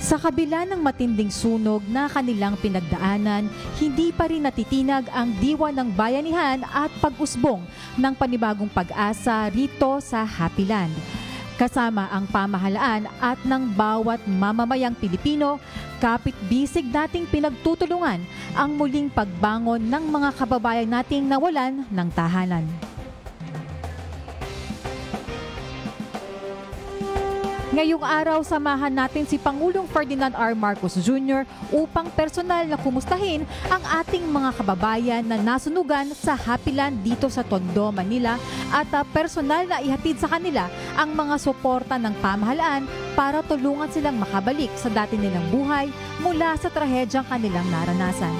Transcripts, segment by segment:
Sa kabila ng matinding sunog na kanilang pinagdaanan, hindi pa rin natitinag ang diwa ng bayanihan at pag-usbong ng panibagong pag-asa rito sa Happy Land. Kasama ang pamahalaan at ng bawat mamamayang Pilipino, kapit-bisig nating pinagtutulungan ang muling pagbangon ng mga kababayan nating nawalan ng tahanan. Ngayong araw, samahan natin si Pangulong Ferdinand R. Marcos Jr. upang personal na kumustahin ang ating mga kababayan na nasunugan sa Happy Land dito sa Tondo, Manila at personal na ihatid sa kanila ang mga suporta ng pamahalaan para tulungan silang makabalik sa dati nilang buhay mula sa trahedyang kanilang naranasan.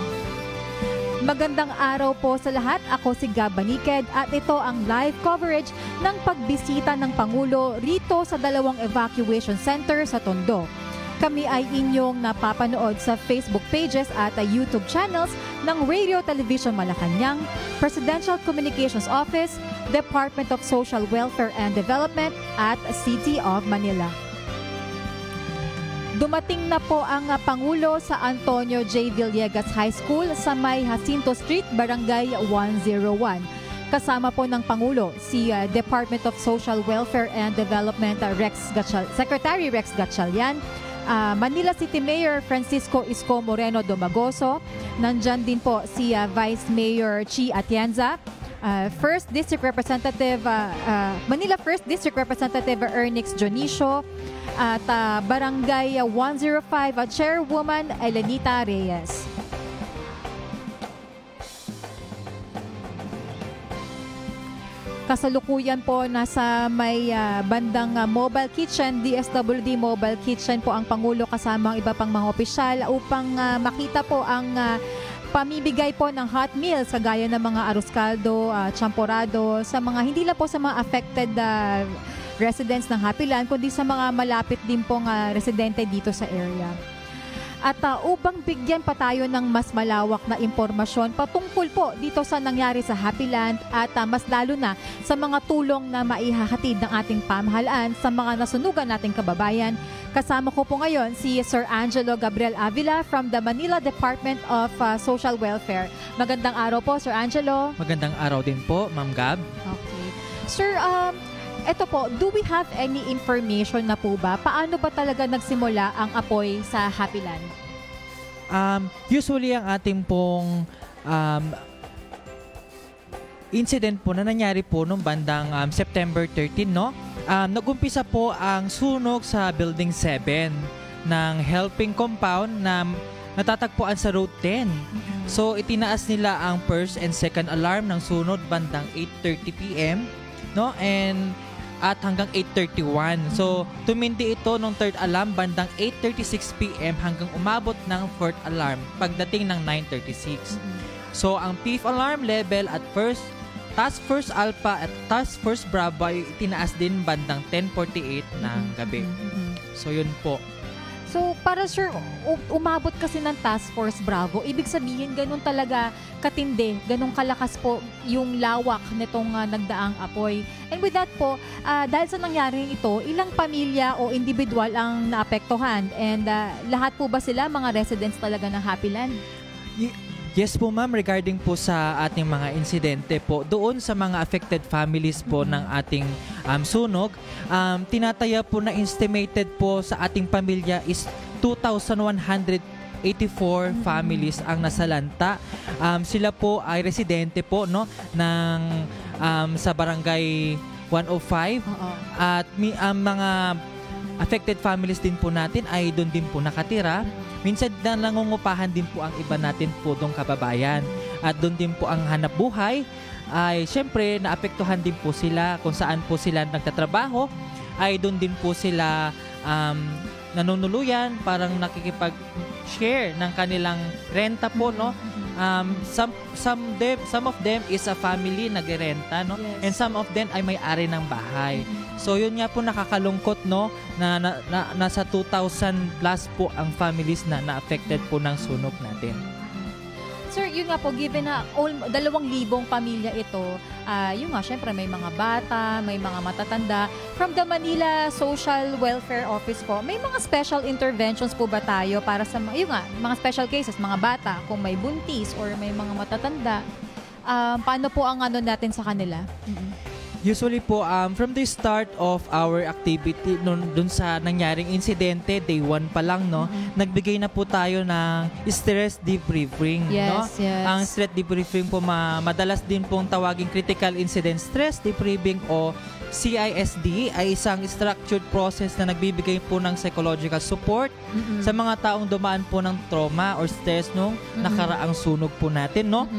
Magandang araw po sa lahat. Ako si Gab Baniked at ito ang live coverage ng pagbisita ng Pangulo rito sa dalawang evacuation center sa Tondo. Kami ay inyong napapanood sa Facebook pages at YouTube channels ng Radio Television Malacanang, Presidential Communications Office, Department of Social Welfare and Development at City of Manila. Dumating na po ang Pangulo sa Antonio J. Villegas High School sa may Jacinto Street, Barangay 101. Kasama po ng Pangulo si Department of Social Welfare and Development Secretary Rex Gatchalian, Manila City Mayor Francisco Isko Moreno Domagoso, nandyan din po si Vice Mayor Chi Atienza, First District Representative Manila First District Representative Ernix Jonicio, at Barangay 105 Chairwoman Elenita Reyes. Kasalukuyan po nasa may bandang mobile kitchen, DSWD Mobile Kitchen po ang Pangulo kasama ang iba pang mga opisyal upang makita po ang pamibigay po ng hot meals kagaya ng mga arroz caldo, champorado sa mga hindi lang po sa mga affected residents ng Happy Land kundi sa mga malapit din pong residente dito sa area. At upang bigyan pa tayo ng mas malawak na impormasyon patungkol po dito sa nangyari sa Happy Land at mas lalo na sa mga tulong na maihahatid ng ating pamahalaan sa mga nasunugan nating kababayan, kasama ko po ngayon si Sir Angelo Gabriel Avila from the Manila Department of Social Welfare. Magandang araw po, Sir Angelo. Magandang araw din po, Ma'am Gab. Okay. Sir, eto po, do we have any information na po ba? Paano ba talaga nagsimula ang apoy sa Happy Land? Usually ang ating pong incident po na nangyari po noong bandang September 13, no? Nag-umpisa po ang sunog sa Building 7 ng Helping Compound na natatagpuan sa Road 10. So itinaas nila ang first and second alarm ng sunod bandang 8:30 PM, no? And at hanggang 8:31. So, tumindi ito nung third alarm bandang 8:36 PM hanggang umabot ng fourth alarm pagdating ng 9:36. So, ang fifth alarm level at Task Force Alpha at Task Force Bravo ay itinaas din bandang 10:48 ng gabi. So, yun po. So, para sir, umabot kasi ng Task Force Bravo, ibig sabihin ganun talaga katindi, ganun kalakas po yung lawak nitong nagdaang apoy. And with that po, dahil sa nangyari ito, ilang pamilya o individual ang naapektuhan? And lahat po ba sila mga residents talaga ng Happy Land? Yes po ma'am, regarding po sa ating mga insidente po, doon sa mga affected families po ng ating sunog, tinataya po na estimated po sa ating pamilya is 2,184 families ang nasalanta. Sila po ay residente po no ng sa barangay 105 at mga affected families din po natin ay doon din po nakatira. Minsan na nangungupahan din po ang iba natin po doong kababayan. At doon din po ang hanap buhay ay syempre naapektuhan din po sila kung saan po sila nagtatrabaho. Ay doon din po sila nanunuluyan, parang nakikipag-share ng kanilang renta po, no? Some of them is a family nagrerenta, no? Yes. And some of them ay may-ari ng bahay. So yun nga po nakakalungkot, no, na nasa 2,000 plus po ang families na na-affected po ng sunog natin. sir, yun nga po, given na 2,000 pamilya ito, yun nga, syempre may mga bata, may mga matatanda. From the Manila Social Welfare Office po, may mga special interventions po ba tayo para sa yun nga, mga special cases, mga bata, kung may buntis or may mga matatanda? Paano po ang ano natin sa kanila? Usually po, from the start of our activity, dun sa nangyaring insidente, day 1 pa lang, no, nagbigay na po tayo ng stress debriefing. Yes, no? yes. Ang stress debriefing po, madalas din pong tawaging critical incident stress debriefing o CISD ay isang structured process na nagbibigay po ng psychological support sa mga taong dumaan po ng trauma or stress nung nakaraang sunog po natin, no?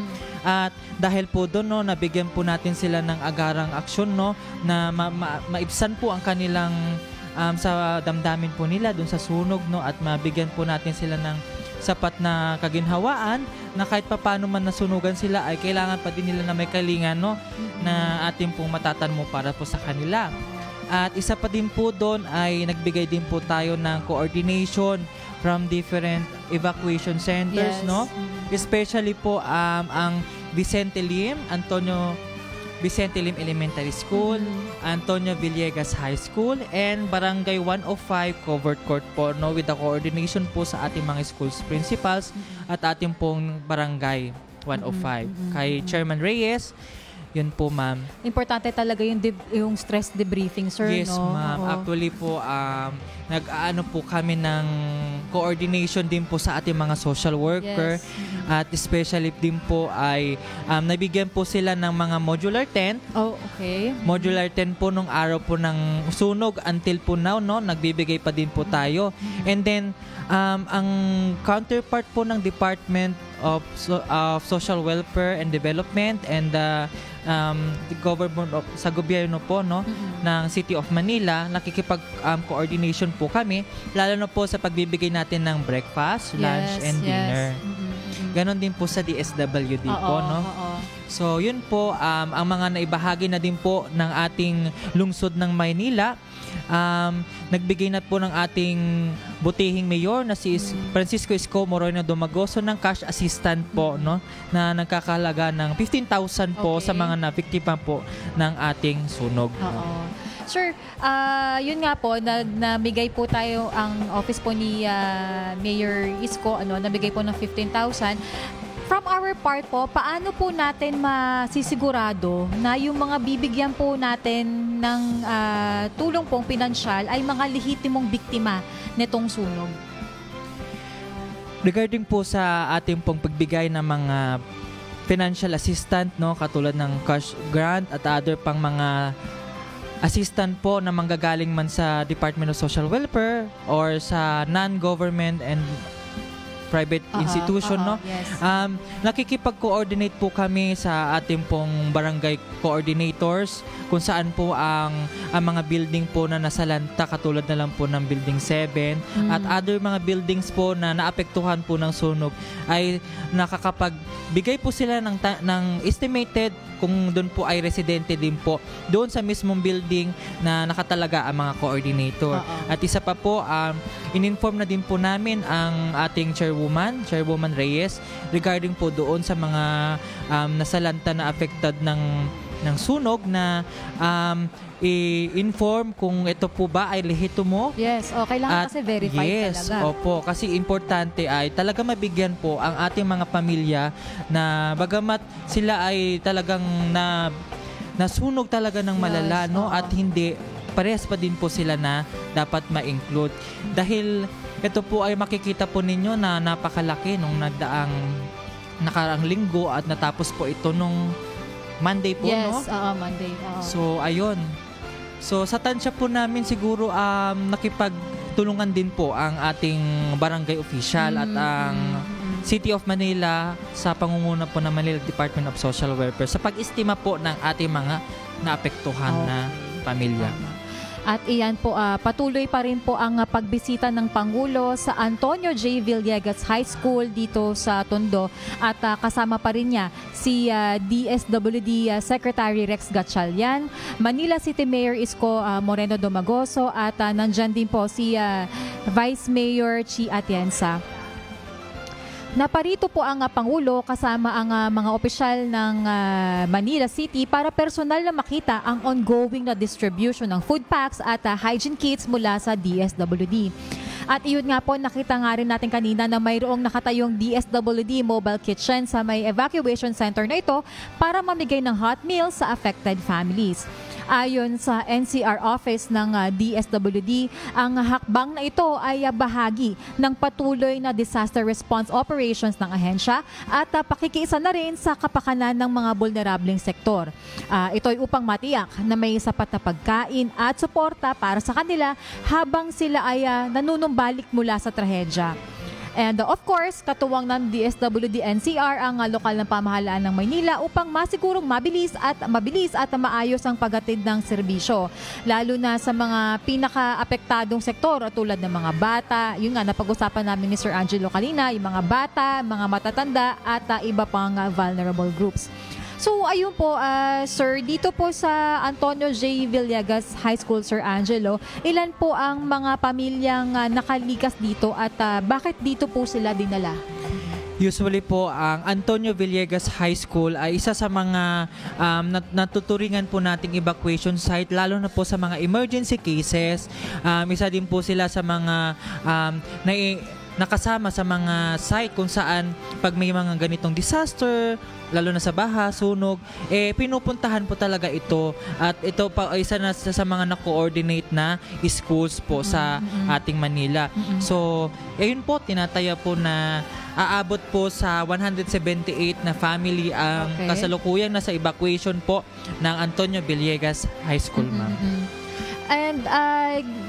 At dahil po doon, no, nabigyan po natin sila ng agarang aksyon, no, na maibsan po ang kanilang sa damdamin po nila doon sa sunog, no, at mabigyan po natin sila ng sapat na kaginhawaan na kahit papaano man nasunugan sila ay kailangan pa din nila na may kalingan, no, na ating pong matatanmo para po sa kanila. At isa pa din po doon ay nagbigay din po tayo ng coordination from different evacuation centers, no? Especially po ang Vicente Lim Elementary School, Antonio Villegas High School, and Barangay 105 Covered Court po, no, with the coordination po sa ating mga schools principals at ating pong Barangay 105. Kay Chairman Reyes, yun po, ma'am. Importante talaga yung stress debriefing, sir, yes, no? ma'am. Oo. Actually po, nag-aano po kami ng coordination din po sa ating mga social worker. Yes. At especially din po ay nabigyan po sila ng mga modular tent. Oh, okay. Modular tent po nung araw po ng sunog until po now, no, nagbibigay pa din po tayo. And then ang counterpart po ng Department of Social Welfare and Development and the government sa gobyerno po, no, ng City of Manila, nakikipag coordination po kami, lalo na po sa pagbibigay natin ng breakfast, lunch, and dinner. Ganon din po sa DSWD po, no? So, yun po, ang mga naibahagi na din po ng ating lungsod ng Maynila. Nagbigay na po ng ating butihing mayor na si Francisco Isko Moreno Domagoso ng cash assistant po, no, na nagkakahalaga ng 15,000 po sa mga nabiktima po ng ating sunog. Sir, yun nga po, nabigay po tayo, ang office po ni Mayor Isko, nabigay po ng 15,000. From our part po, paano po natin masisigurado na yung mga bibigyan po natin ng tulong pong pinansyal ay mga lehitimong biktima nitong sunog? Regarding po sa ating pong pagbigay ng mga financial assistant, no, katulad ng cash grant at other pang mga assistant po na manggagaling man sa Department of Social Welfare or sa non-government and private institution, no? Yes. Nakikipag-coordinate po kami sa ating pong barangay coordinators kung saan po ang mga building po na nasalanta, katulad na lang po ng Building 7 at other mga buildings po na naapektuhan po ng sunog ay nakakapagbigay po sila ng estimated kung doon po ay residente din po doon sa mismong building na nakatalaga ang mga coordinator. At isa pa po, in-inform na din po namin ang ating Chairwoman Reyes regarding po doon sa mga nasalanta na affected ng sunog na i-inform kung ito po ba ay lehitimo. Yes, kailangan kasi verified yes, talaga. Opo, kasi importante ay talaga mabigyan po ang ating mga pamilya na bagamat sila ay talagang nasunog talaga ng malala, no, at hindi, parehas pa din po sila na dapat ma-include. Dahil ito po ay makikita po ninyo na napakalaki nung nakaraang linggo at natapos po ito nung Monday po, no? Yes, Monday. So, ayun. So, sa tansya po namin siguro nakipagtulungan din po ang ating barangay official at ang City of Manila sa pangunguna po ng Manila Department of Social Welfare sa pag-estima po ng ating mga naapektuhan na pamilya. At iyan po, patuloy pa rin po ang pagbisita ng Pangulo sa Antonio J. Villegas High School dito sa Tondo. At kasama pa rin niya si DSWD Secretary Rex Gatchalian, Manila City Mayor Isko Moreno Domagoso at nandyan din po si Vice Mayor Chi Atienza. Naparito po ang Pangulo kasama ang mga opisyal ng Manila City para personal na makita ang ongoing na distribution ng food packs at hygiene kits mula sa DSWD. At iyon nga po, nakita nga rin natin kanina na mayroong nakatayong DSWD Mobile Kitchen sa may evacuation center na ito para mamigay ng hot meals sa affected families. Ayon sa NCR office ng DSWD, ang hakbang na ito ay bahagi ng patuloy na disaster response operations ng ahensya at pakikiisa na rin sa kapakanan ng mga vulnerableng sektor. Ito ay upang matiyak na may sapat na pagkain at suporta para sa kanila habang sila ay nanunumbalik mula sa trahedya. And of course, katuwang ng DSWD NCR ang lokal ng pamahalaan ng Maynila upang masigurong mabilis at maayos ang paghatid ng serbisyo. Lalo na sa mga pinaka-apektadong sektor tulad ng mga bata, yun nga napag-usapan namin ni Sir Angelo kanina, yung mga bata, mga matatanda at iba pang vulnerable groups. So ayun po, sir, dito po sa Antonio J. Villegas High School, Sir Angelo, ilan po ang mga pamilyang nakalikas dito at bakit dito po sila dinala? Usually po, ang Antonio Villegas High School ay isa sa mga natuturingan po nating evacuation site, lalo na po sa mga emergency cases. Isa din po sila sa mga nakasama sa mga site kung saan pag may mga ganitong disaster, lalo na sa baha, sunog, pinupuntahan po talaga ito. At ito pa ay isa na sa mga na-coordinate na schools po sa ating Manila. So, ayun po, tinataya po na aabot po sa 178 na family ang kasalukuyang nasa evacuation po ng Antonio Villegas High School, ma'am. And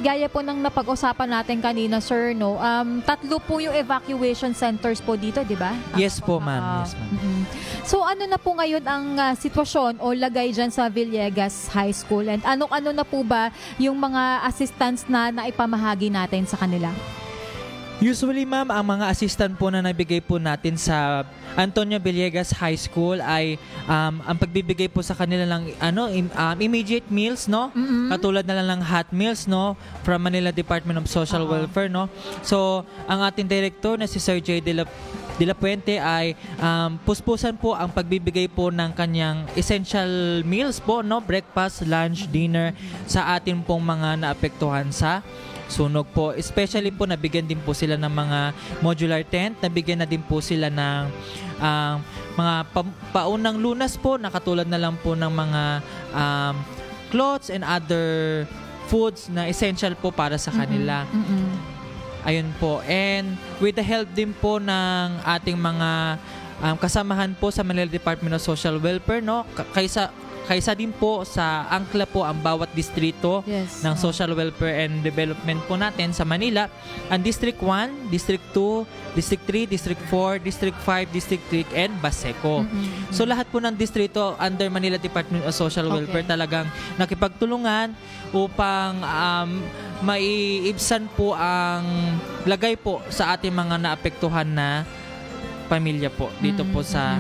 gaya po ng napag-usapan natin kanina, sir, no, tatlo po yung evacuation centers po dito, di ba? Yes po, ma'am. Yes, ma'am. So ano na po ngayon ang sitwasyon o lagay dyan sa Villegas High School? And ano na po ba yung mga assistance na naipamahagi natin sa kanila? Usually, ma'am, ang mga assistant po na nabigay po natin sa Antonio Villegas High School ay ang pagbibigay po sa kanila ng immediate meals, no? Katulad na lang ng hot meals, no? From Manila Department of Social Welfare, no? So, ang ating director na si Sir J. De La Puente ay puspusan po ang pagbibigay po ng kanyang essential meals po, no? Breakfast, lunch, dinner sa atin pong mga naapektuhan sa sunog po. Especially po, nabigyan din po sila ng mga modular tent, nabigyan na din po sila ng mga paunang lunas po, na katulad na lang po ng mga clothes and other foods na essential po para sa kanila. Ayun po. And with the help din po ng ating mga kasamahan po sa Manila Department of Social Welfare, no? Kaysa din po sa angkla po ang bawat distrito ng Social Welfare and Development po natin sa Manila. Ang District 1, District 2, District 3, District 4, District 5, District 3, and Baseco. So lahat po ng distrito under Manila Department of Social Welfare talagang nakipagtulungan upang maiibsan po ang lagay po sa ating mga naapektuhan na pamilya po dito po sa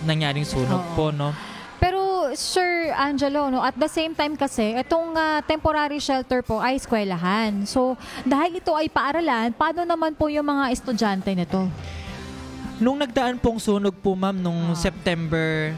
nangyaring sunog po, no? Sir Angelo, no, at the same time kasi, itong temporary shelter po ay eskwelahan. So, dahil ito ay paaralan, paano naman po yung mga estudyante nito? Nung nagdaan pong sunog po, ma'am, nung September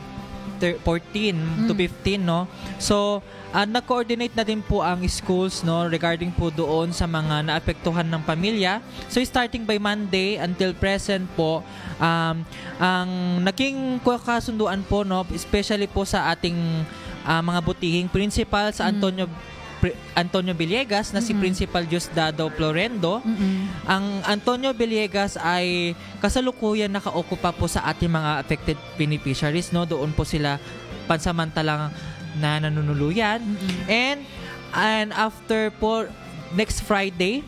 14 to 15, no? So, nag-coordinate na din po ang schools, no, regarding po doon sa mga naapektuhan ng pamilya. So, starting by Monday until present po, ang naging kasunduan po, no, especially po sa ating mga butihing principal sa Antonio Villegas na si Principal Diosdado Florendo. Ang Antonio Villegas ay kasalukuyan nakaukupa po sa ating mga affected beneficiaries, no. Doon po sila pansamantalang na nanunuluyan. And after po next Friday,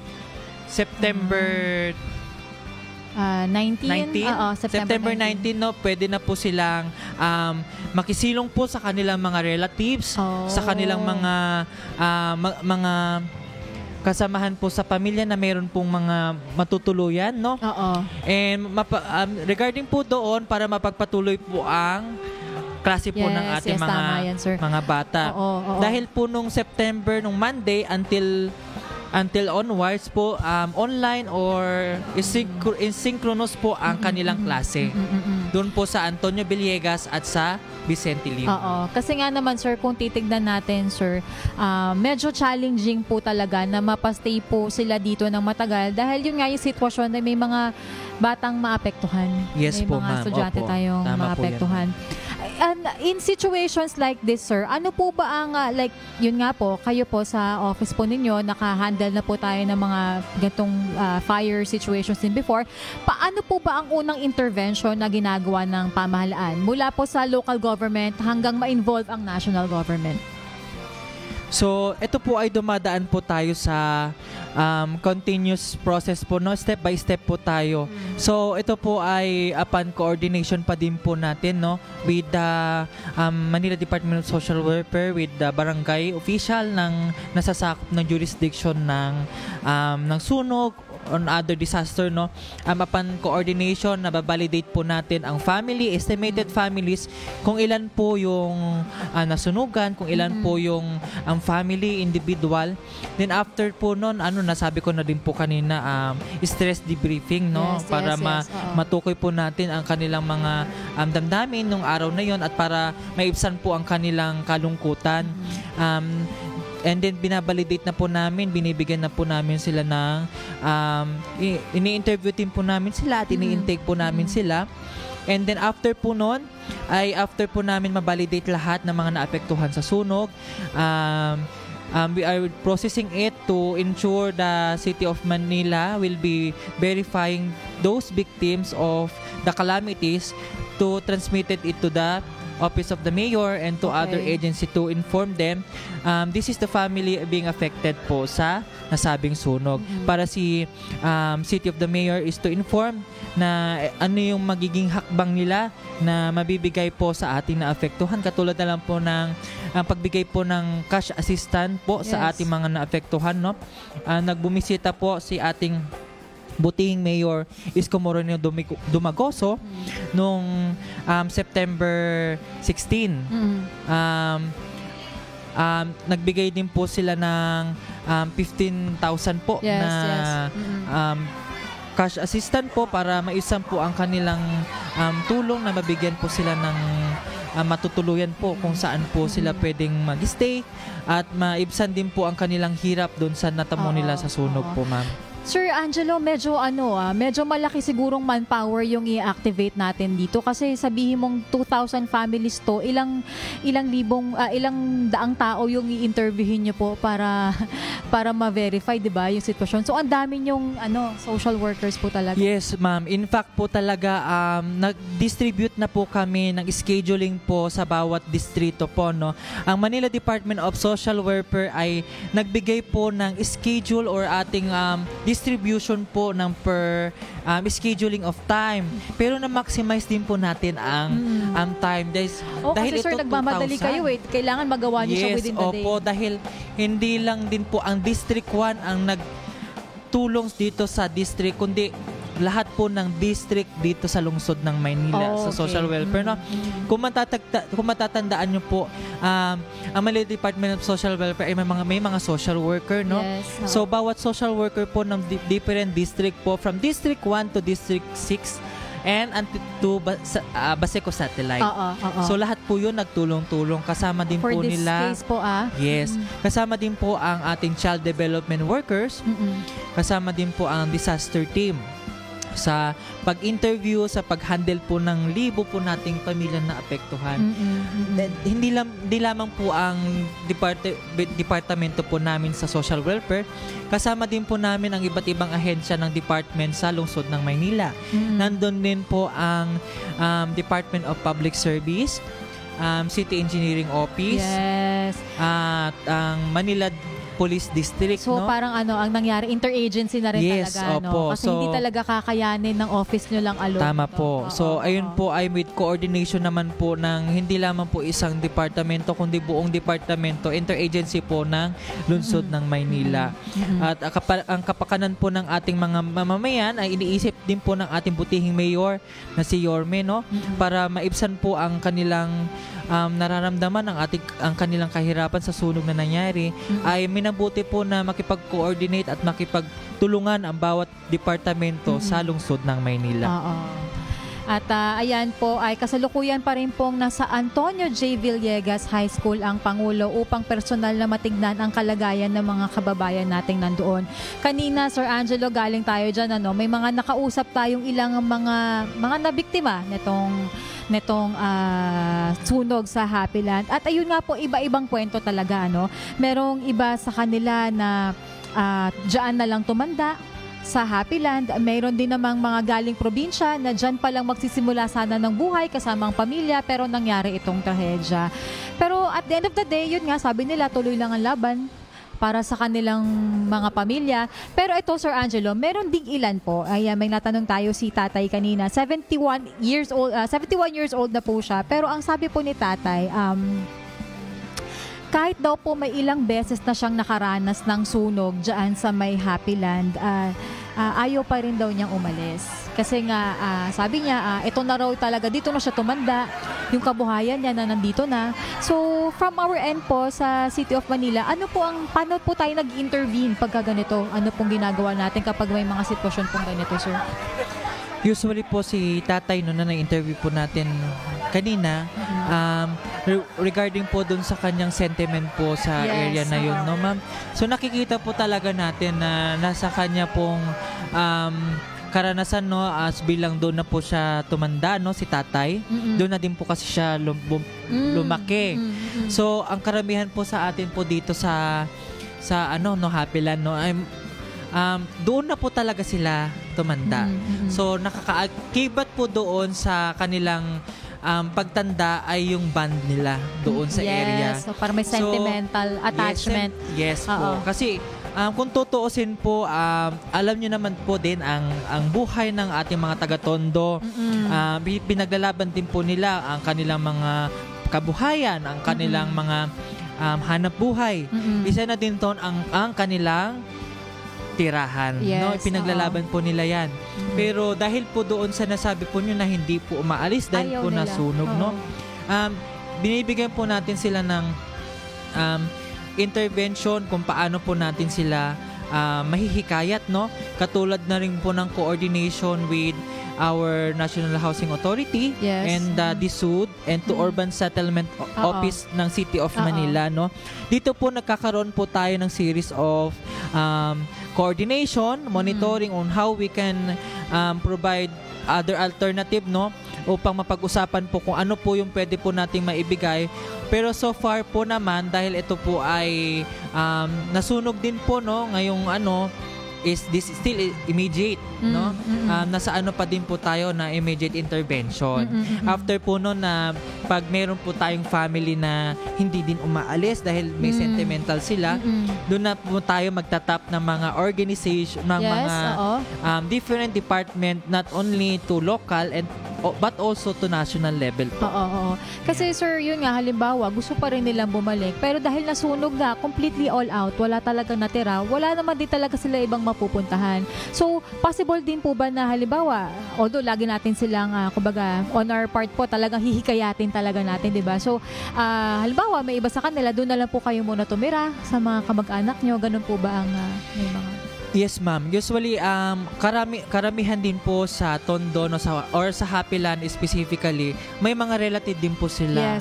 September 19? September 19, no, pwede na po silang makisilong po sa kanilang mga relatives, sa kanilang mga kasamahan po sa pamilya na mayroon pong mga matutuluyan, no? And regarding po doon, para mapagpatuloy po ang klase po ng ating mga bata. Dahil po nung September, nung Monday until until onwards po, online or synchronous po ang kanilang klase. Doon po sa Antonio Villegas at sa Vicente Lim. Oo. Kasi nga naman, sir, kung titignan natin, sir, medyo challenging po talaga na mapastay po sila dito ng matagal dahil yun nga yung sitwasyon na may mga batang maapektuhan. Yes may po, mga ma'am. estudyante Opo. tayong Tama po maapektuhan. And in situations like this, sir, ano po ba ang, like, yun nga po, kayo po sa office po ninyo, naka-handle na po tayo ng mga gatong fire situations din before. Paano po ba ang unang intervention na ginagawa ng pamahalaan mula po sa local government hanggang ma-involve ang national government? So, ito po ay dumadaan po tayo sa continuous process po, no? Step by step po tayo. So, ito po ay upon coordination pa din po natin, no? With the Manila Department of Social Welfare, with the barangay official ng nasasakop ng jurisdiction ng sunog on other disaster, no? Upon coordination, nababalidate po natin ang family, estimated families, kung ilan po yung nasunugan, kung ilan po yung family, individual. Then after po nun, nasabi ko na din po kanina, stress debriefing, no? Yes, para yes. matukoy po natin ang kanilang mga damdamin nung araw na yon at para maibsan po ang kanilang kalungkutan. And then binabalidate na po namin, binibigyan na po namin sila ng ini-interview din po namin sila at ini-intake po namin sila. And then after po nun, after po namin mabalidate lahat ng mga naapektuhan sa sunog, we are processing it to ensure the City of Manila will be verifying those victims of the calamities to transmit it to the Office of the Mayor and to other agency to inform them. This is the family being affected po sa nasabing sunog. Para si City of the Mayor is to inform na ano yung magiging hakbang nila na mabibigay po sa ating naapektuhan. Katulad na lang po ng pagbigay po ng cash assistance po sa ating mga naapektuhan, no? Nagbumisita po si ating butihing Mayor Isko Moreno Dumagoso nung September 16. Nagbigay din po sila ng 15,000 po na cash assistance po para maisan po ang kanilang tulong na mabigyan po sila ng matutuluyan po kung saan po sila pwedeng mag-stay at maibsan din po ang kanilang hirap doon sa natamo nila sa sunog po, ma'am. Sir Angelo, medyo medyo malaki sigurong manpower yung i-activate natin dito kasi sabihin mong 2,000 families to, ilang daang tao yung i-interviewin niyo po para ma-verify, 'di ba, yung sitwasyon. So ang dami yung social workers po talaga. Yes, ma'am. In fact po talaga nag-distribute na po kami ng scheduling po sa bawat distrito po, no. Ang Manila Department of Social Welfare ay nagbigay po ng schedule or ating distribution po ng per scheduling of time. Pero na-maximize din po natin ang time. Dahil kasi sir, nagmamadali kayo kailangan magawa niyo siya within the day. Opo, dahil hindi lang din po ang District 1 ang nagtulong dito sa district, kundi lahat po ng district dito sa lungsod ng Maynila sa social welfare, no? Kung matatandaan niyo po, ang Manila Department of Social Welfare ay may mga social worker, no? Yes, so bawat social worker po ng different district po, from District 1 to District 6 and to Baseco Satellite. So lahat po yun nagtulong-tulong. Kasama din for po this nila. Case po, Yes. Kasama din po ang ating child development workers. Kasama din po ang disaster team sa pag-interview, sa pag-handle po ng libo po nating pamilya na apektuhan. Hindi lamang po ang departamento po namin sa social welfare, kasama din po namin ang iba't ibang ahensya ng department sa lungsod ng Maynila. Nandun din po ang Department of Public Service, City Engineering Office, at ang Manila Police District. So parang ang nangyari, interagency na rin talaga. Opo. Kasi hindi talaga kakayanin ng office nyo lang alone. Tama po. So ayun po ay with coordination naman po ng hindi lamang po isang departamento kundi buong departamento, interagency po ng lungsod ng Maynila. At ang kapakanan po ng ating mga mamamayan ay iniisip din po ng ating butihing mayor na si Yorme, no? Para maibsan po ang kanilang nararamdaman ang kanilang kahirapan sa sunog na nangyari, ay minabuti po na makipag-coordinate at makipagtulungan ang bawat departamento sa lungsod ng Maynila. Oo. At ayan po ay kasalukuyan pa rin pong nasa Antonio J. Villegas High School ang Pangulo upang personal na matignan ang kalagayan ng mga kababayan nating nandoon. Kanina, Sir Angelo, galing tayo dyan, may mga nakausap tayong ilang mga nabiktima netong sunog sa Happyland. At ayun nga po, iba-ibang kwento talaga. Merong iba sa kanila na dyan na lang tumanda sa Happyland. Mayroon din namang mga galing probinsya na dyan palang magsisimula sana ng buhay kasamang pamilya, pero nangyari itong trahedya. Pero at the end of the day, yun nga, sabi nila, tuloy lang ang laban para sa kanilang mga pamilya. Pero ito, Sir Angelo, meron ding ilan po. Ay, may natanong tayo si tatay kanina. 71 years old na po siya. Pero ang sabi po ni tatay, kahit daw po may ilang beses na siyang nakaranas ng sunog dyan sa may Happyland, ayaw pa rin daw niyang umalis. Kasi nga, sabi niya, ito na raw talaga, dito na siya tumanda, yung kabuhayan niya na nandito na. So, from our end po sa City of Manila, paano po tayo nag-intervene pagka ganito? Ano pong ginagawa natin kapag may mga sitwasyon pong ganito, sir? Usually po si tatay na na-interview po natin kanina, regarding po dun sa kanyang sentiment po sa area na yun, no ma'am? So nakikita po talaga natin na nasa kanya pong karanasan, no, as bilang doon na po siya tumanda, no, si tatay. Doon na din po kasi siya lumaki. So ang karamihan po sa atin po dito sa Happyland, no, doon na po talaga sila tumanda. So nakakaakibat po doon sa kanilang pagtanda ay yung band nila doon sa area. So para may sentimental attachment. Yes po. Kasi kung tutuusin po, alam nyo naman po din ang buhay ng ating mga taga-Tondo. Pinaglalaban din po nila ang kanilang mga kabuhayan, ang kanilang mga hanap buhay. Isa na din doon ang kanilang tirahan. No? Pinaglalaban po nila yan. Pero dahil po doon sa nasabi po nyo na hindi po umaalis dahil ayaw po nila. Nasunog, no? Binibigyan po natin sila ng intervention kung paano po natin sila mahihikayat, no? Katulad na rin po ng coordination with our National Housing Authority and DSUD and to Urban Settlement Office ng City of Manila, no? Dito po nagkakaroon po tayo ng series of coordination, monitoring on how we can provide other alternative, no, upang mapag-usapan po kung ano po yung pwede po nating maibigay. Pero so far po naman, dahil ito po ay nasunog din po, no, ngayong is this still immediate, no? Nasa pa din po tayo na immediate intervention. After po no na pag meron po tayong family na hindi din umaalis dahil may sentimental sila, doon na po tayo magtatap ng mga organization, ng mga different department, not only to local and but also to national level po. Oo. Kasi sir, yun nga, halimbawa, gusto pa rin nilang bumalik, pero dahil nasunog na, completely all out, wala talagang natira, wala naman din talaga sila ibang mapupuntahan. So, possible din po ba na halimbawa, although lagi natin silang, kumbaga, on our part po, talagang hihikayatin talaga natin, di ba? So, halimbawa, may iba sa kanila, doon na lang po kayo muna tumira sa mga kamag-anak nyo, ganun po ba ang may mga... Yes, ma'am. Usually, karamihan din po sa Tondo, no, or sa Happyland specifically, may mga relative din po sila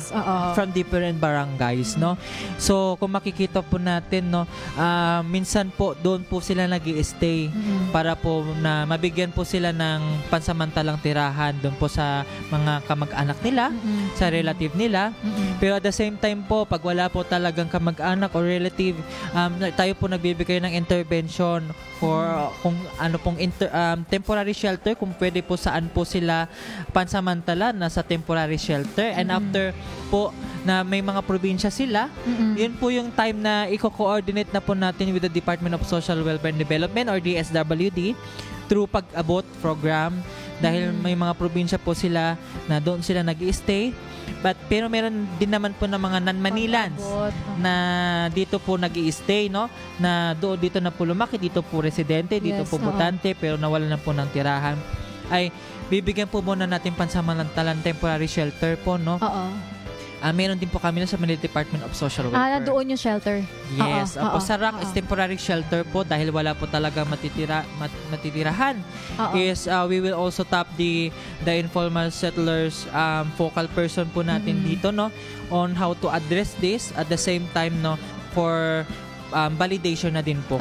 from different barangays, no? So, kung makikita po natin, no, minsan po doon po sila nag-i-stay para po na mabigyan po sila ng pansamantalang tirahan doon po sa mga kamag-anak nila, sa relative nila. Pero at the same time po, pag wala po talagang kamag-anak or relative, tayo po nagbibigay ng intervention for kung ano pong temporary shelter, kung pwede po saan po sila pansamantala na sa temporary shelter. And after po na may mga probinsya sila, yun po yung time na i-coordinate na po natin with the Department of Social Welfare and Development or DSWD through pag-abot program. Dahil may mga probinsya po sila na doon sila nag-i-stay. Pero meron din naman po ng mga non-Manilans na dito po nag-i-stay, no? Na dito na po lumaki, dito po residente, dito po botante, pero nawalan na po ng tirahan. Ay bibigyan po muna natin pansamantalang temporary shelter po, no? meron din po kami sa Manila Department of Social Welfare. Doon yung shelter. Yes. Oo, Sa RAC is temporary shelter po dahil wala po talaga matitirahan. Is we will also tap the informal settlers focal person po natin dito, no, on how to address this at the same time, no, for validation na din po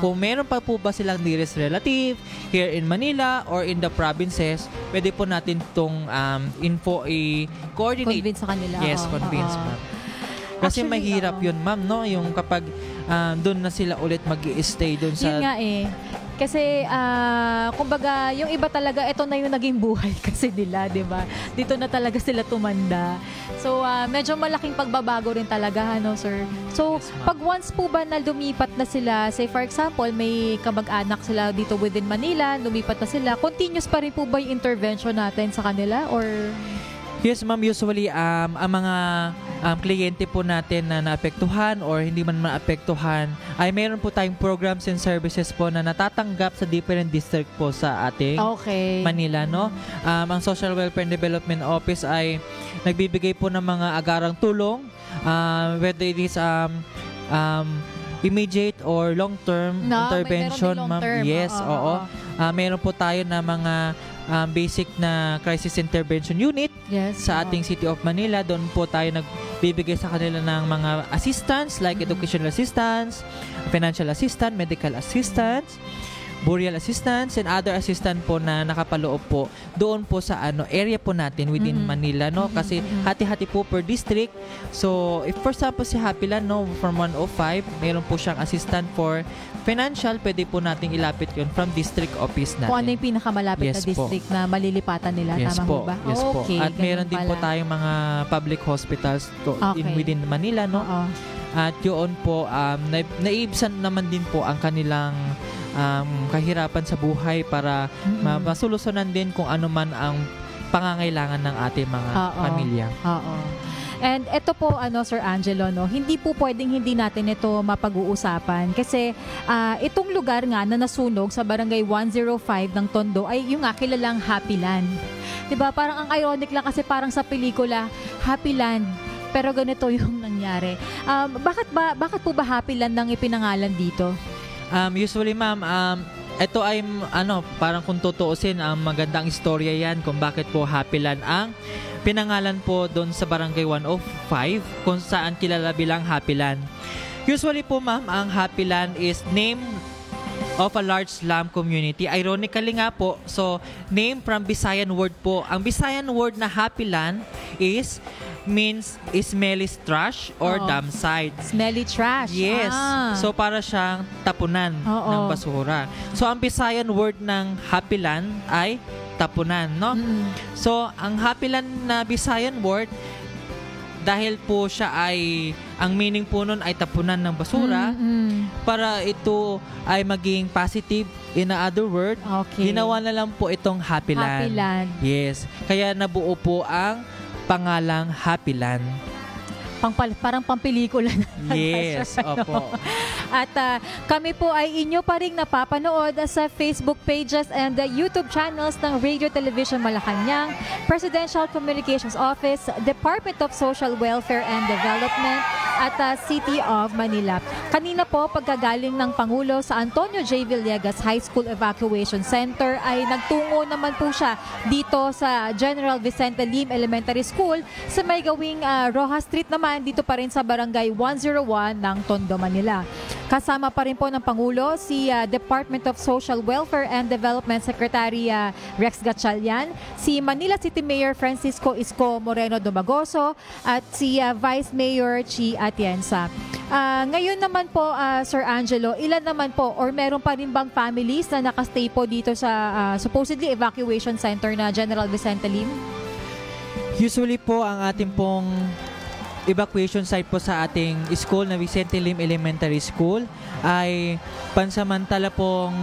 kung meron pa po ba silang nearest relative here in Manila or in the provinces, pwede po natin itong coordinate. Convince sa kanila. Yes, convince, ma'am. Kasi actually, mahirap yun, ma'am, no? Yung kapag doon na sila ulit mag-i-stay doon sa... Yun nga eh. Kasi, kumbaga, yung iba talaga, ito na yung naging buhay kasi nila, di ba? Dito na talaga sila tumanda. So, medyo malaking pagbabago rin talaga, ano, sir? So, yes, pag once po ba na lumipat na sila, say for example, may kamag-anak sila dito within Manila, lumipat na sila, continuous pa rin po ba yung intervention natin sa kanila? Or... Yes, ma'am. Usually, ang mga kliyente po natin na naapektuhan or hindi man maapektuhan ay meron po tayong programs and services po na natatanggap sa different district po sa ating Manila, no? Ang Social Welfare and Development Office ay nagbibigay po ng mga agarang tulong, whether it is immediate or long-term intervention, ma'am. Yes, oo. Meron po tayo na mga basic na crisis intervention unit sa ating City of Manila. Doon po tayo nagbibigay sa kanila ng mga assistance like educational assistance, financial assistance, medical assistance, burial assistance, and other assistance po na nakapaloob po doon po sa area po natin within Manila, no? Kasi hati-hati po per district. So, if for example si Happyland, no, from 105, meron po siyang assistant for financial, pwede po nating ilapit yun from district office natin. Kung ano yung pinakamalapit na district na malilipatan nila, tama po ba? Yes po. At meron din po tayong mga public hospitals within Manila, no? At yun po, naibsan naman din po ang kanilang kahirapan sa buhay para masolusonan din kung ano man ang pangangailangan ng ating mga pamilya. And ito po, Sir Angelo, no, hindi po pwedeng hindi natin ito mapag-uusapan kasi itong lugar nga na nasunog sa Barangay 105 ng Tondo ay yung nga kilalang Happyland. Diba? Parang ang ironic lang kasi parang sa pelikula, Happyland, pero ganito yung nangyari. Bakit po ba Happyland nang ipinangalan dito? Usually, ma'am, ito ay parang kung tutuusin, magandang istorya yan kung bakit po Happyland ang pinangalan po doon sa Barangay 105 kung saan kilala bilang Happyland. Usually po, ma'am, ang Happyland is name of a large slum community. Ironically nga po, so name from Visayan word po. Ang Visayan word na Happyland means smelly trash or dump site. Smelly trash. Yes. So para siyang tapunan ng basura. So ang Visayan word ng Happyland ay tapunan, no? So ang Happyland na Visayan word, dahil po siya ay, ang meaning po nun ay tapunan ng basura, para ito ay maging positive, in other word, ginawa na lang po itong Happyland. Yes. Kaya nabuo po ang pangalang Happyland. Parang pampelikula na. Yes, opo. At kami po ay inyo pa rin napapanood sa Facebook pages and the YouTube channels ng Radio Television Malacanang, Presidential Communications Office, Department of Social Welfare and Development, at City of Manila. Kanina po, pagkagaling ng Pangulo sa Antonio J. Villegas High School Evacuation Center ay nagtungo naman po siya dito sa General Vicente Lim Elementary School sa may gawing Rojas Street naman, dito pa rin sa Barangay 101 ng Tondo, Manila. Kasama pa rin po ng Pangulo si Department of Social Welfare and Development Secretary Rex Gatchalian, si Manila City Mayor Francisco Isko Moreno Domagoso, at si Vice Mayor Chi Atienza. Ngayon naman po, Sir Angelo, ilan naman po or meron pa rin bang families na nakastay po dito sa supposedly evacuation center na General Vicente Lim? Usually po, ang ating pong evacuation site po sa ating school na Vicente Lim Elementary School ay pansamantala pong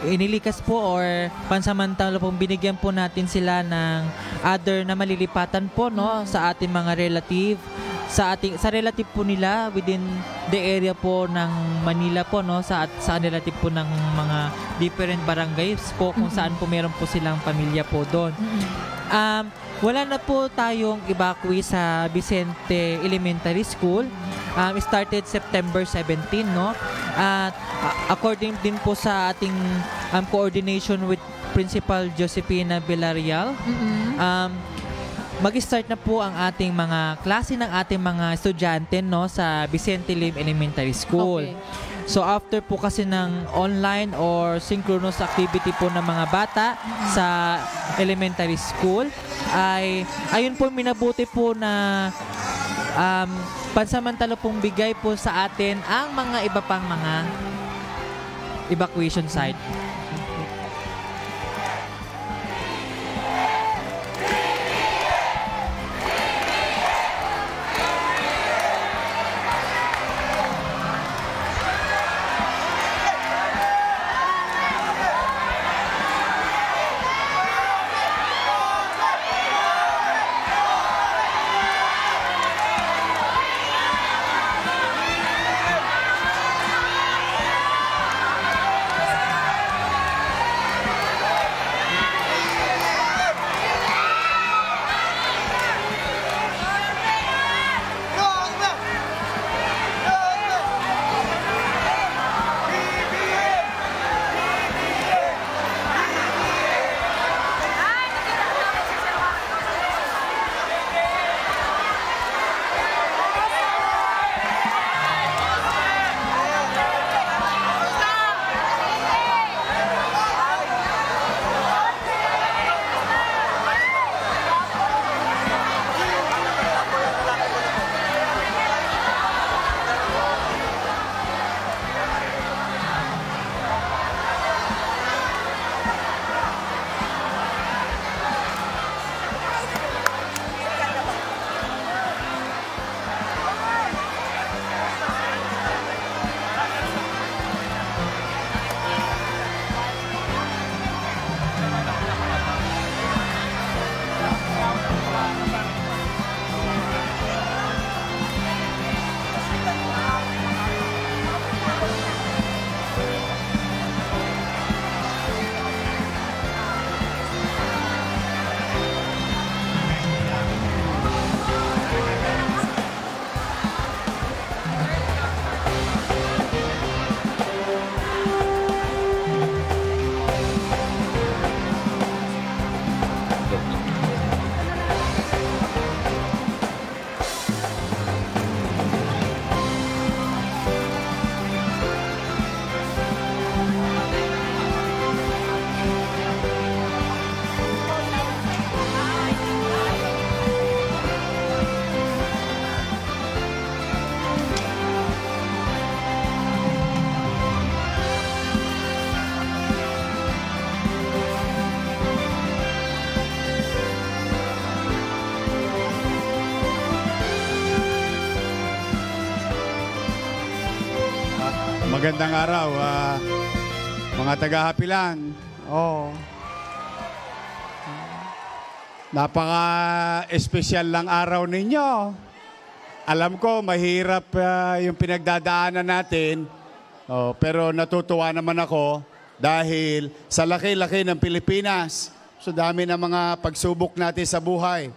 inilikas po or pansamantala pong binigyan po natin sila ng other na malilipatan po, no, sa ating mga relative, sa relative po nila within the area po ng Manila po, no, sa relative po ng mga different barangays po kung saan po meron po silang pamilya po doon. Wala na po tayong evacuee sa Vicente Elementary School. Started September 17, no? At according din po sa ating coordination with Principal Josefina Villarreal, mag-start na po ang ating mga klase ng ating mga estudyante, no, sa Vicente Lim Elementary School. Okay. So after po kasi ng online or synchronous activity po ng mga bata sa elementary school, ay ayun po minabuti po na pansamantala pong bigay po sa atin ang mga iba pang mga evacuation site. Magandang araw, mga taga-Hapilan. Napaka-espesyal lang araw ninyo. Alam ko, mahirap yung pinagdadaanan natin. Pero natutuwa naman ako dahil sa laki-laki ng Pilipinas, so dami ng mga pagsubok natin sa buhay.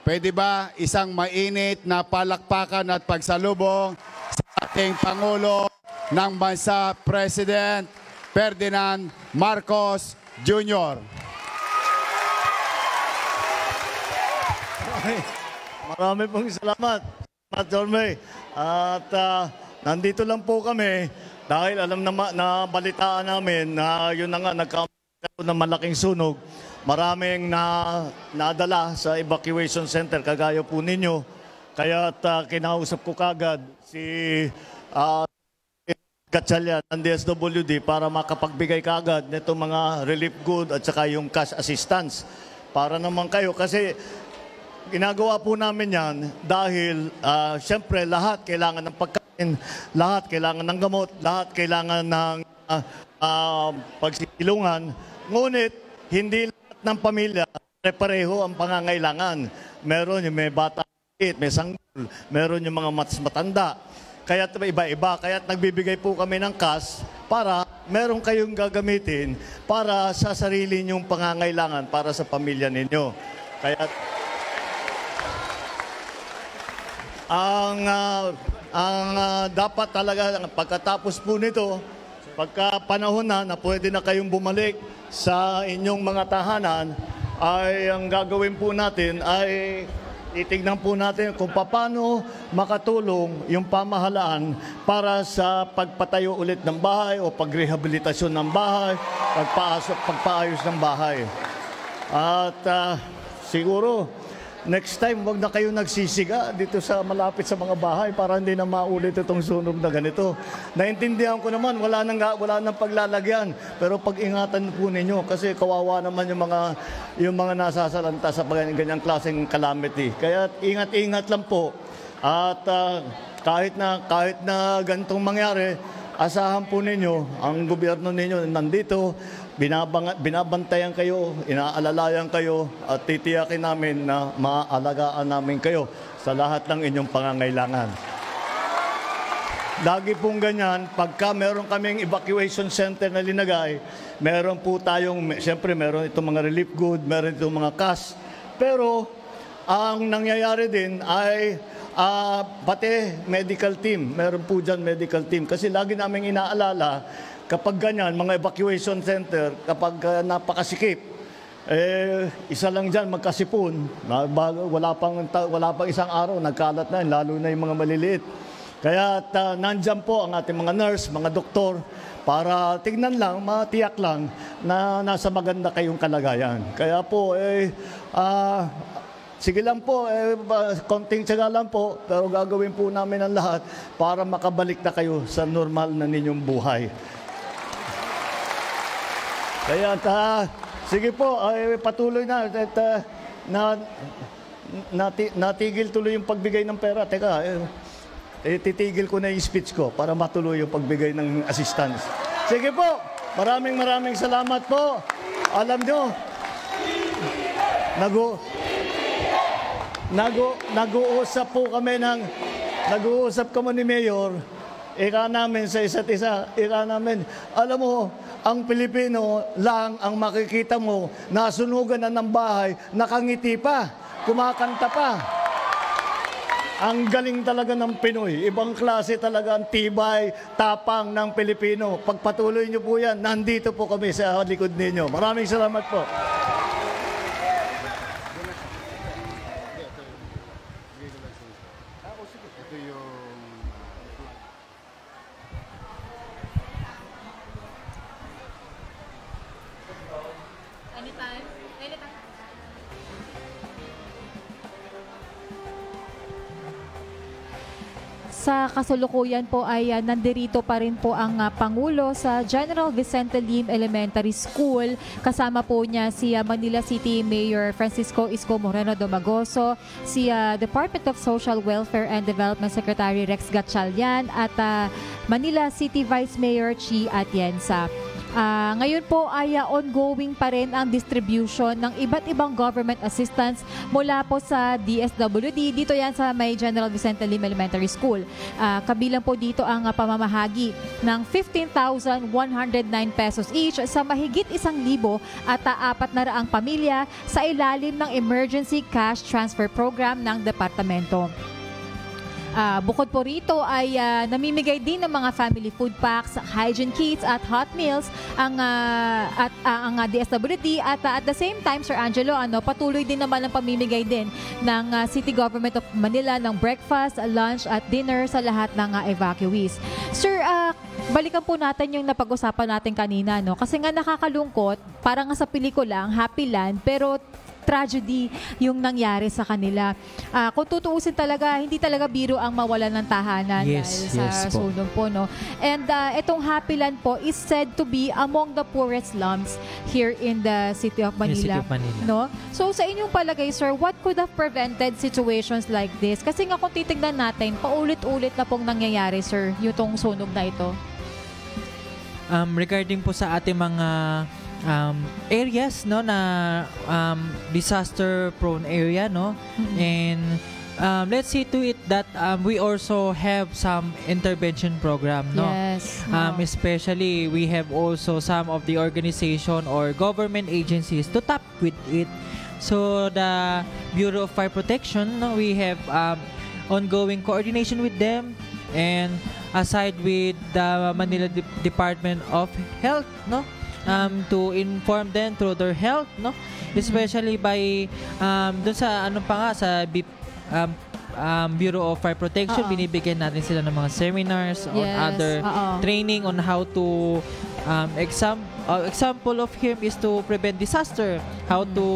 Pwede ba isang mainit na palakpakan at pagsalubong sa ating Pangulo ng bansa, President Ferdinand Marcos Jr. Marami pong salamat, Jorme. At nandito lang po kami dahil alam na balitaan namin na yun na nga nagkaroon ng malaking sunog. Maraming nadala sa evacuation center kagaya po ninyo. Kaya kinausap ko kagad si Gatchalian ng DSWD para makapagbigay kaagad nito mga relief good at saka yung cash assistance para naman kayo kasi ginagawa po namin yan dahil syempre lahat kailangan ng pagkain, lahat kailangan ng gamot, lahat kailangan ng pagsisilungan. Ngunit hindi lahat ng pamilya pareho ang pangangailangan. Meron yung may bata, may sanggol, meron yung mga matanda. Kaya iba-iba, kaya nagbibigay po kami ng cash para meron kayong gagamitin para sa sarili niyong pangangailangan para sa pamilya ninyo. Kaya dapat talaga pagkatapos po nito, pagka panahon na pwede na kayong bumalik sa inyong mga tahanan, ay ang gagawin po natin ay titignan po natin kung paano makatulong yung pamahalaan para sa pagpatayo ulit ng bahay o pagrehabilitasyon ng bahay, pagpaayos ng bahay. At siguro, next time, wag na kayo nagsisiga dito sa malapit sa mga bahay para hindi na maulit itong sunog na ganito. Naintindihan ko naman, wala nang paglalagyan. Pero pag-ingatan po ninyo kasi kawawa naman yung mga nasasalanta sa ganyang klaseng calamity. Kaya ingat-ingat lang po. At kahit na ganitong mangyari, asahan po ninyo, ang gobyerno ninyo nandito, binabantayan kayo, inaalalayan kayo, at titiyakin namin na maaalagaan namin kayo sa lahat ng inyong pangangailangan. Lagi pong ganyan, pagka meron kaming evacuation center na linagay, meron po tayong, siyempre meron itong mga relief good, meron itong mga cash, pero ang nangyayari din ay pati medical team, meron po dyan medical team, kasi lagi namin inaalala, kapag ganyan, mga evacuation center, kapag napakasikip, isa lang dyan magkasipon, wala pang isang araw, nagkalat na, lalo na yung mga maliliit. Kaya nandyan po ang ating mga nurse, mga doktor, para tignan lang, matiyak lang na nasa maganda kayong kalagayan. Kaya po, sige lang po, konting tsaga lang po, pero gagawin po namin ang lahat para makabalik na kayo sa normal na ninyong buhay. Kaya sige po, patuloy na. Natigil tuloy yung pagbigay ng pera. Teka, titigil ko na yung speech ko para matuloy yung pagbigay ng assistance. Sige po, maraming salamat po. Alam nyo, nag-uusap kami ni Mayor, ika namin sa isa't isa, alam mo, ang Pilipino lang ang makikita mo, nasunugan na ng bahay, nakangiti pa, kumakanta pa. Ang galing talaga ng Pinoy. Ibang klase talaga ang tibay, tapang ng Pilipino. Pagpatuloy niyo po yan, nandito po kami sa likod ninyo. Maraming salamat po. Sa kasalukuyan po ay nandirito pa rin po ang Pangulo sa General Vicente Lim Elementary School. Kasama po niya si Manila City Mayor Francisco Isko Moreno Domagoso, si Department of Social Welfare and Development Secretary Rex Gatchalian at Manila City Vice Mayor Chi Atienza. Ngayon po ay ongoing pa rin ang distribution ng iba't ibang government assistance mula po sa DSWD. Dito yan sa may General Vicente Lim Elementary School. Kabilang po dito ang pamamahagi ng 15,109 pesos each sa mahigit 1,000 at 400 pamilya sa ilalim ng Emergency Cash Transfer Program ng Departamento. Bukod po rito ay namimigay din ng mga family food packs, hygiene kits at hot meals ang DSWD at the same time, Sir Angelo, patuloy din naman ang pamimigay din ng City Government of Manila ng breakfast, lunch at dinner sa lahat ng evacuees. Sir, balikan po natin yung napag-usapan natin kanina, no? Kasi nga nakakalungkot, parang nga sa pelikula, ang Happy Land, pero tragedy yung nangyari sa kanila. Kung tutuusin talaga, hindi talaga biro ang mawalan ng tahanan dahil sa sunog po, no? And itong Happy Land po is said to be among the poorest slums here in the City of Manila. No? So sa inyong palagay, sir, what could have prevented situations like this? Kasi nga kung titignan natin, paulit-ulit na pong nangyayari, sir, yung sunog na ito. Regarding po sa ating mga areas, no, na disaster prone area, no, and let's see to it that we also have some intervention program, no. Yes. Especially we have also some of the organization or government agencies to tap with it. So the Bureau of Fire Protection, no, we have ongoing coordination with them, and aside with the Manila Department of Health, no, to inform them through their health, no, especially by dun sa ano pa nga sa Bureau of Fire Protection, binibigyan natin sila ng mga seminars on other training on how to example of him is to prevent disaster, how to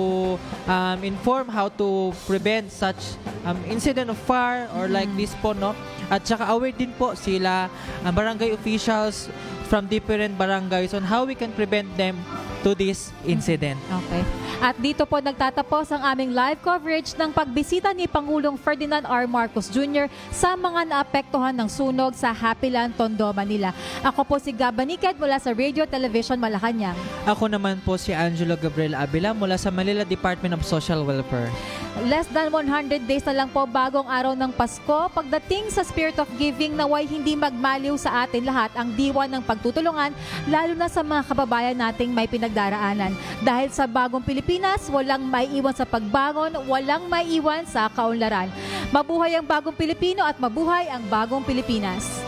inform how to prevent such incident of fire or like this po, no, at saka aware din po sila barangay officials from different barangays on how we can prevent them to this incident. Okay. At dito po nagtatapos ang aming live coverage ng pagbisita ni Pangulong Ferdinand R. Marcos Jr. sa mga naapektuhan ng sunog sa Happyland, Tondo, Manila. Ako po si Gaba Niked mula sa Radio Television Malacanang. Ako naman po si Angelo Gabriel Avila mula sa Manila Department of Social Welfare. Less than 100 days na lang po bagong araw ng Pasko. Pagdating sa spirit of giving, naway hindi magmaliw sa atin lahat ang diwa ng pagtutulungan, lalo na sa mga kababayan nating may pinagdaraanan. Dahil sa bagong Pilipinas, walang maiiwan sa pagbangon, walang maiiwan sa kaunlaran. Mabuhay ang bagong Pilipino at mabuhay ang bagong Pilipinas.